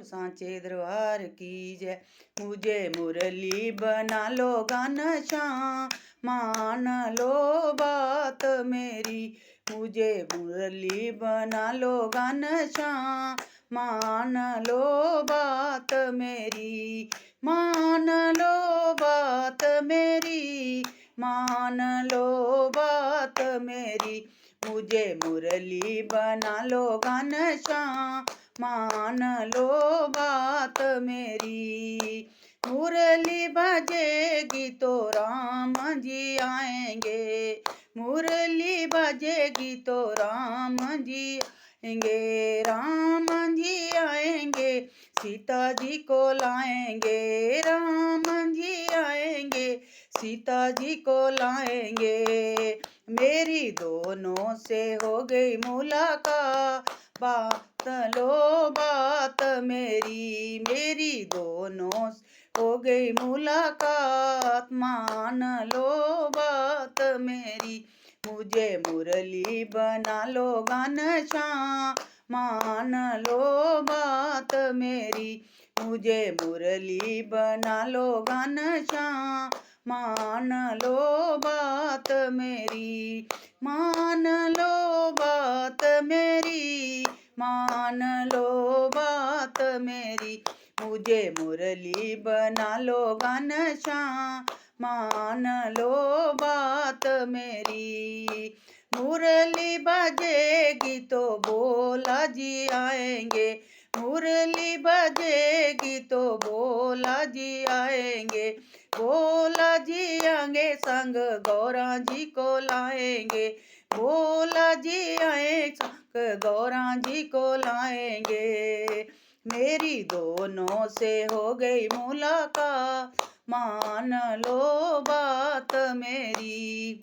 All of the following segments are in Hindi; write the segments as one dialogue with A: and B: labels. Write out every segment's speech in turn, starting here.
A: सांचे दरबार की जय। मुझे मुरली बना लो घनश्याम, मान लो बात मेरी। मुझे मुरली बना लो घनश्याम, मान लो बात मेरी। मान लो बात मेरी, मान लो बात मेरी। मुझे मुरली बना लो घनश्याम, मान लो बात मेरी। मुरली बजेगी तो राम जी आएंगे, मुरली बजेगी तो राम जी आएंगे। राम जी आएंगे, सीता जी को लाएंगे। राम जी आएंगे, सीता जी को लाएंगे। मेरी दोनों से हो गई मुलाकात, बात लो बात मेरी। मेरी दोनों से हो गई मुलाकात, मान लो बात मेरी। मुझे मुरली बना लो घनश्याम, मान लो बात मेरी। मुझे मुरली बना लो घनश्याम, मान लो बात मेरी। मान लो बात मेरी, मान लो बात मेरी। मुझे मुरली बना लो घनश्याम, मान लो बात मेरी। मुरली बजेगी तो भोला जी आएंगे, मुरली बजेगी तो भोला जी आएंगे। भोला जी आएंगे संग गौरा जी को लाएंगे। भोला जी आए संग गौरा जी को लाएंगे। मेरी दोनों से हो गई मुलाकात, मान लो बात मेरी।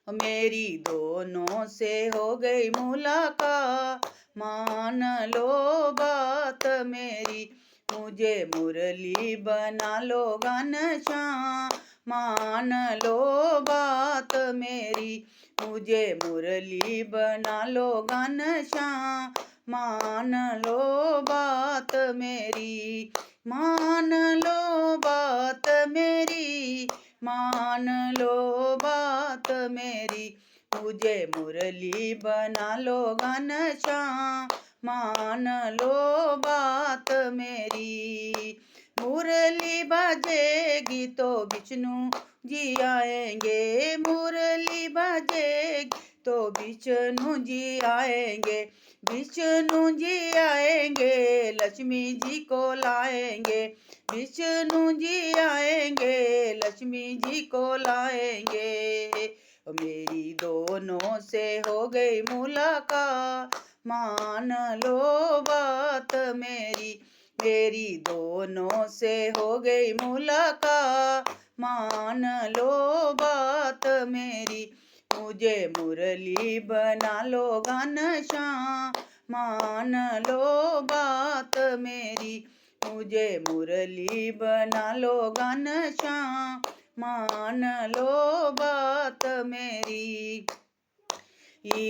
A: मेरी दोनों से हो गई मुलाकात, मान लो बात मेरी। मुझे मुरली बना लो घनश्याम, मान लो बात मेरी। मुझे मुरली बना लो घनश्याम, मान लो बात मेरी। मान लो बात मेरी, मान लो बात मेरी। मुझे मुरली बना लो घनश्याम, मान लो बात मेरी। मुरली बजेगी तो विष्णु जी आएंगे, मुरली बजेगी तो विष्णु जी आएंगे। विष्णु जी आएंगे, लक्ष्मी जी को लाएंगे। विष्णु जी आएंगे, लक्ष्मी जी को लाएंगे। मेरी दोनों से हो गई मुलाकात, मान लो बात मेरी। मेरी दोनों से हो गई मुलाकात, मान लो बात मेरी। मुझे मुरली बना लो घनश्याम, मान लो बात मेरी। मुझे मुरली बना लो घनश्याम, मान लो बात मेरी।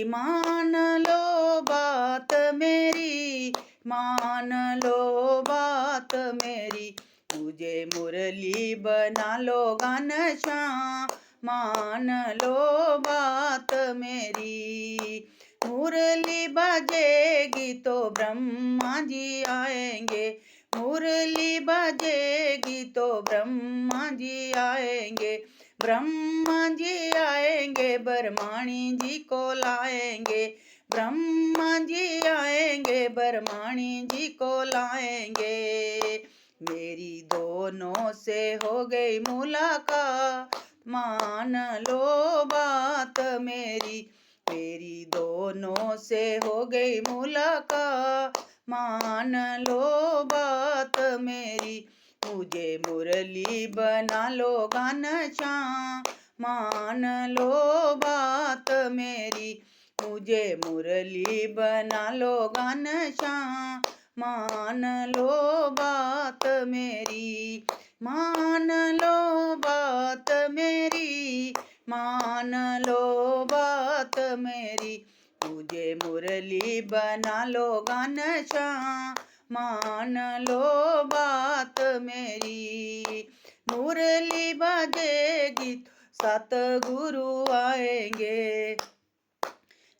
A: मान लो बात मेरी, मान लो बात मेरी। मुझे मुरली बना लो घनश्याम, मान लो बात मेरी। मुरली बजेगी तो ब्रह्मा जी आएंगे, मुरली बजेगी तो ब्रह्मा जी आएंगे। ब्रह्मा जी आएंगे, बरमाणी जी को लाएंगे। ब्रह्मा जी आएंगे, बरमाणी जी को लाएंगे। मेरी दोनों से हो गई मुलाकात, मान लो बात मेरी। मेरी दोनों से हो गई मुलाकात, मान लो बात मेरी। मुझे मुरली बना लो घनश्याम, मान लो बात मेरी। मुझे मुरली बना लो घनश्याम, मान लो बात मेरी। मान लो बात मेरी, मान लो बात मेरी। मुझे मुरली बना लो घनश्याम, मान लो बात मेरी। मुरली बजेगी तो सतगुरु आएंगे,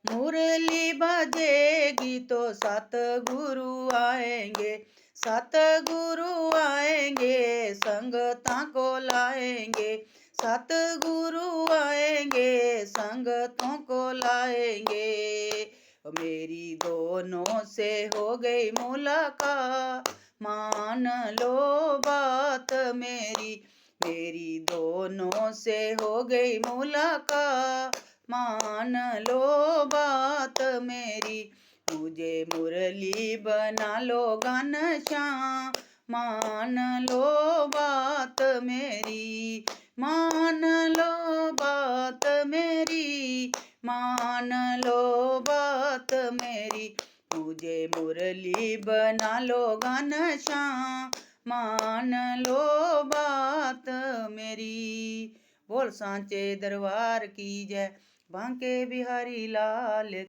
A: मुरली बजेगी तो सतगुरु आएंगे, सतगुरु आएंगे संगतां को लाएंगे, सतगुरु आएंगे संगतों को लाएंगे। मेरी दोनों से हो गई मुलाकात, मान लो बात मेरी। मेरी दोनों से हो गई मुलाकात, मान लो बात मेरी। मुझे मुरली बना लो घनश्याम, मान लो बात मेरी। मान लो बात मेरी, मान लो बात मेरी। मुझे मुरली बना लो घनश्याम, मान लो बात मेरी। बोल सांचे दरबार की जय, बांके बिहारी लाल